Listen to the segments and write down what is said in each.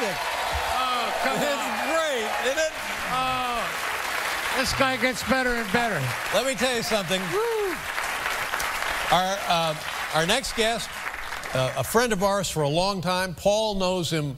fantastic. Oh, come It's on. great, isn't it? Oh, this guy gets better and better. Let me tell you something. Our next guest, a friend of ours for a long time. Paul knows him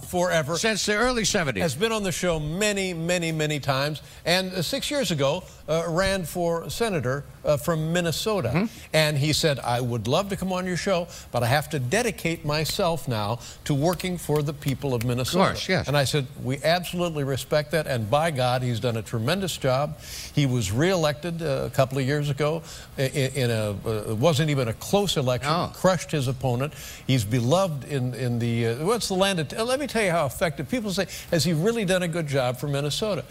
forever. Since the early 70s. Has been on the show many, many, many times. And 6 years ago, ran for senator from Minnesota. Mm-hmm. And he said, I would love to come on your show, but I have to dedicate myself now to working for the people of Minnesota. Of course, yes. And I said, we absolutely respect that. And by God, he's done a tremendous job. He was reelected a couple of years ago in it wasn't even a close election. Oh. Crushed his opponent. He's beloved in the, what's the land of, let me tell you how effective. People say, has he really done a good job for Minnesota?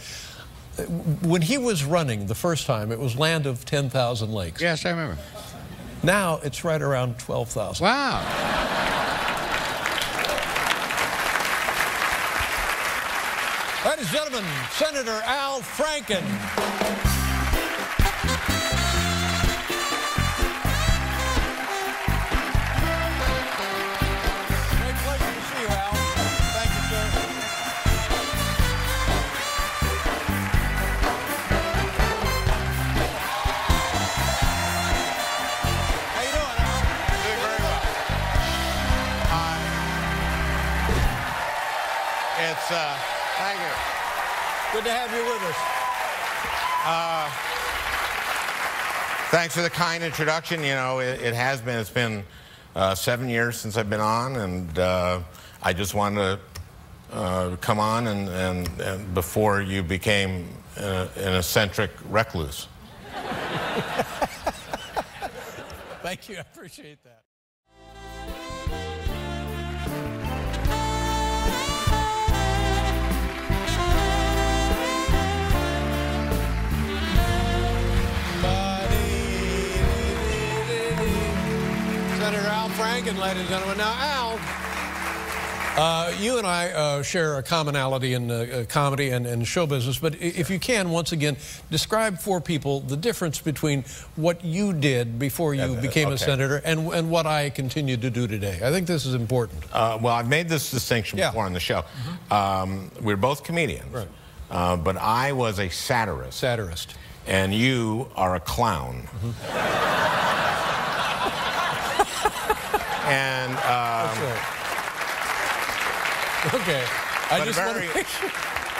When he was running the first time, it was land of 10,000 lakes. Yes, I remember. Now it's right around 12,000. Wow. Ladies and gentlemen, Senator Al Franken. Great pleasure to see you, Al. Thank you, sir. How you doing, Al? Doing very well. Thank you. Good to have you with us. Thanks for the kind introduction. You know, it's been 7 years since I've been on, and I just wanted to come on and before you became an eccentric recluse. Thank you. I appreciate that. Senator Al Franken, ladies and gentlemen. Now, Al, you and I share a commonality in comedy and show business, but if you can, once again, describe for people the difference between what you did before you became a senator and what I continue to do today. I think this is important. Well, I've made this distinction before on the show. We're both comedians, right. But I was a satirist. Satirist. And you are a clown. And That's right. Okay. I just want to make sure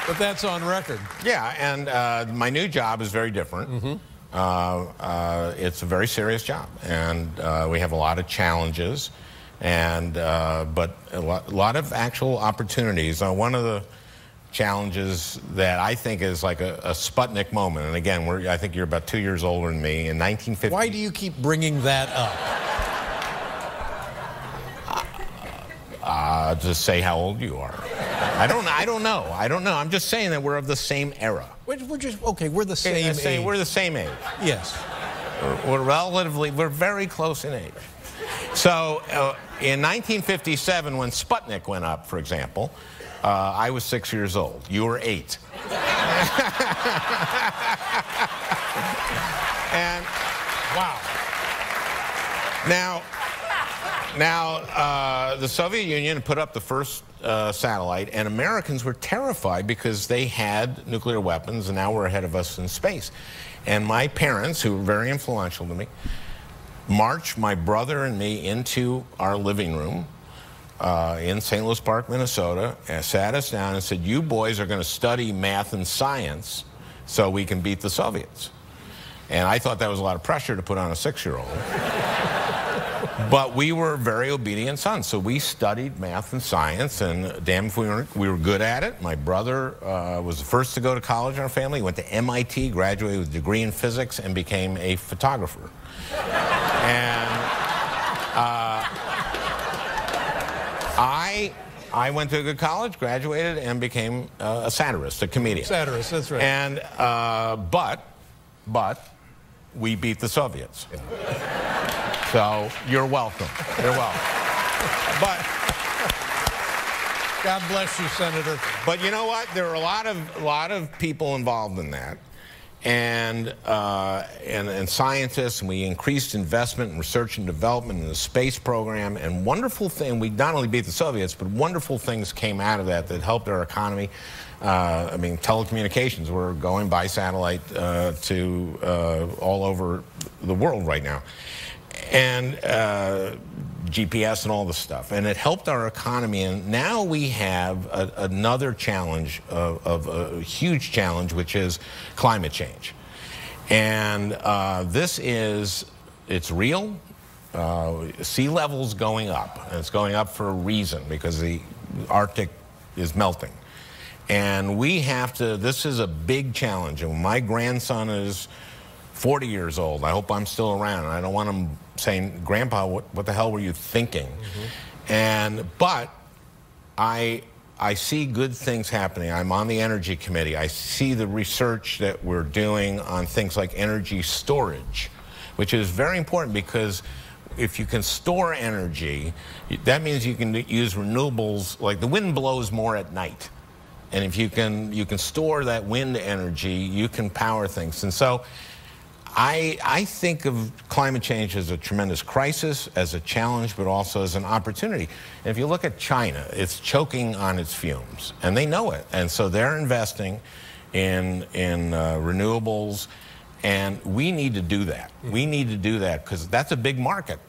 that that's on record. Yeah, and my new job is very different. It's a very serious job, and we have a lot of challenges, and but a lot of actual opportunities. One of the challenges that I think is like a Sputnik moment, and again, I think you're about 2 years older than me. In 1950. Why do you keep bringing that up? To say how old you are. I don't know. I'm just saying that we're of the same era. We're just, okay, we're the same age. We're the same age. Yes. We're very close in age. So in 1957, when Sputnik went up, for example, I was 6 years old. You were 8. And wow. Now, the Soviet Union put up the first satellite, and Americans were terrified because they had nuclear weapons, and now we're ahead of us in space. And my parents, who were very influential to me, marched my brother and me into our living room in St. Louis Park, Minnesota, and sat us down and said, you boys are going to study math and science so we can beat the Soviets. And I thought that was a lot of pressure to put on a 6-year-old. But we were very obedient sons, so we studied math and science, and damn if we were good at it. My brother was the first to go to college in our family. He went to MIT, graduated with a degree in physics, and became a photographer. And I went to a good college, graduated, and became a satirist, a comedian. Satirist, that's right. And but we beat the Soviets. Yeah. So you're welcome. You're welcome. But God bless you, Senator. But you know what? There are a lot of people involved in that, and scientists, and we increased investment in research and development in the space program, and wonderful thing. We not only beat the Soviets, but wonderful things came out of that helped our economy. I mean, telecommunications, we're going by satellite to all over the world right now, and GPS and all this stuff, and it helped our economy. And now we have another challenge of a huge challenge, which is climate change. And it's real. Sea level's going up, and it's going up for a reason, because the Arctic is melting. And we have to, this is a big challenge. And my grandson is 40 years old. I hope I'm still around. I don't want him saying, "Grandpa, what the hell were you thinking?" But I see good things happening. I'm on the Energy Committee. I see the research that we're doing on things like energy storage, which is very important, because if you can store energy, that means you can use renewables. Like the wind blows more at night. And if you can store that wind energy, you can power things. And so I think of climate change as a tremendous crisis, as a challenge, but also as an opportunity. And if you look at China, it's choking on its fumes, and they know it. And so they're investing in renewables, and we need to do that. We need to do that, because that's a big market.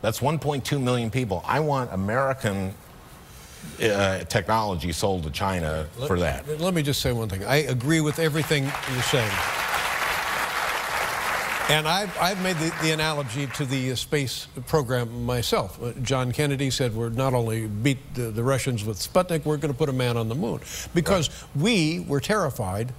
That's 1.2 million people. I want American technology sold to China for that. Let me just say one thing. I agree with everything you're saying. And I've made the analogy to the space program myself. John Kennedy said we're not only beat the Russians with Sputnik, we're going to put a man on the moon. Because we were terrified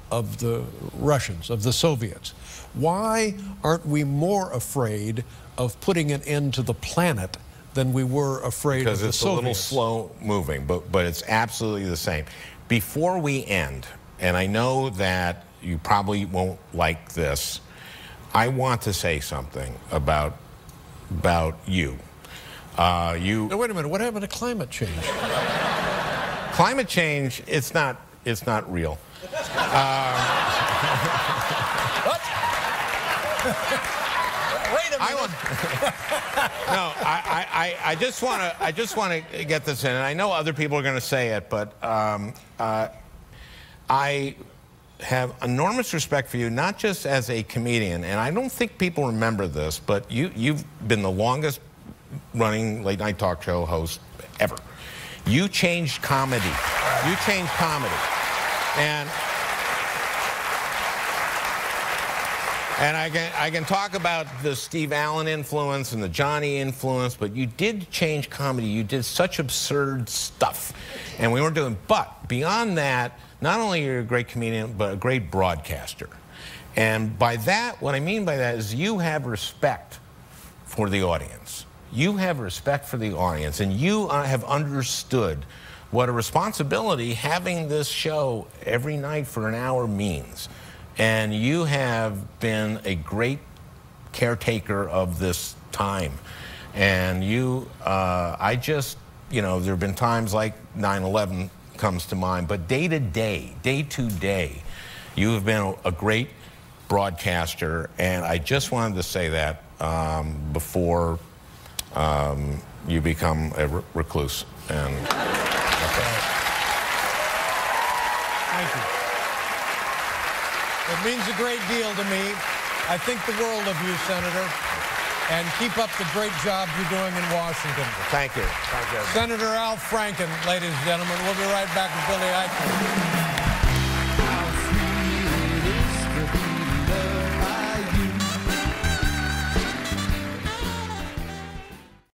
of the Russians, of the Soviets. Why aren't we more afraid of putting an end to the planet than we were afraid of the Soviets? Because it's a little slow moving, but it's absolutely the same. Before we end, and I know that you probably won't like this, I want to say something about you. Now, wait a minute. What happened to climate change? Climate change, it's not real. What? Wait a minute. No, I just want to get this in, and I know other people are going to say it, but I have enormous respect for you, not just as a comedian, and I don't think people remember this, but you've been the longest running late night talk show host ever. You changed comedy. You changed comedy. And I can talk about the Steve Allen influence and the Johnny influence, but you did change comedy. You did such absurd stuff, and we weren't doing. But beyond that, not only are you a great comedian, but a great broadcaster. And by that, what I mean by that is you have respect for the audience. You have respect for the audience, and you have understood what a responsibility having this show every night for an hour means. And you have been a great caretaker of this time. And you, I just, you know, there have been times like 9/11 comes to mind, but day to day, you have been a great broadcaster, and I just wanted to say that before you become a recluse. And okay. Thank you. It means a great deal to me. I think the world of you, Senator, and keep up the great job you're doing in Washington. Thank you. Thank you. Senator Al Franken, ladies and gentlemen. We'll be right back with Billy Eichner.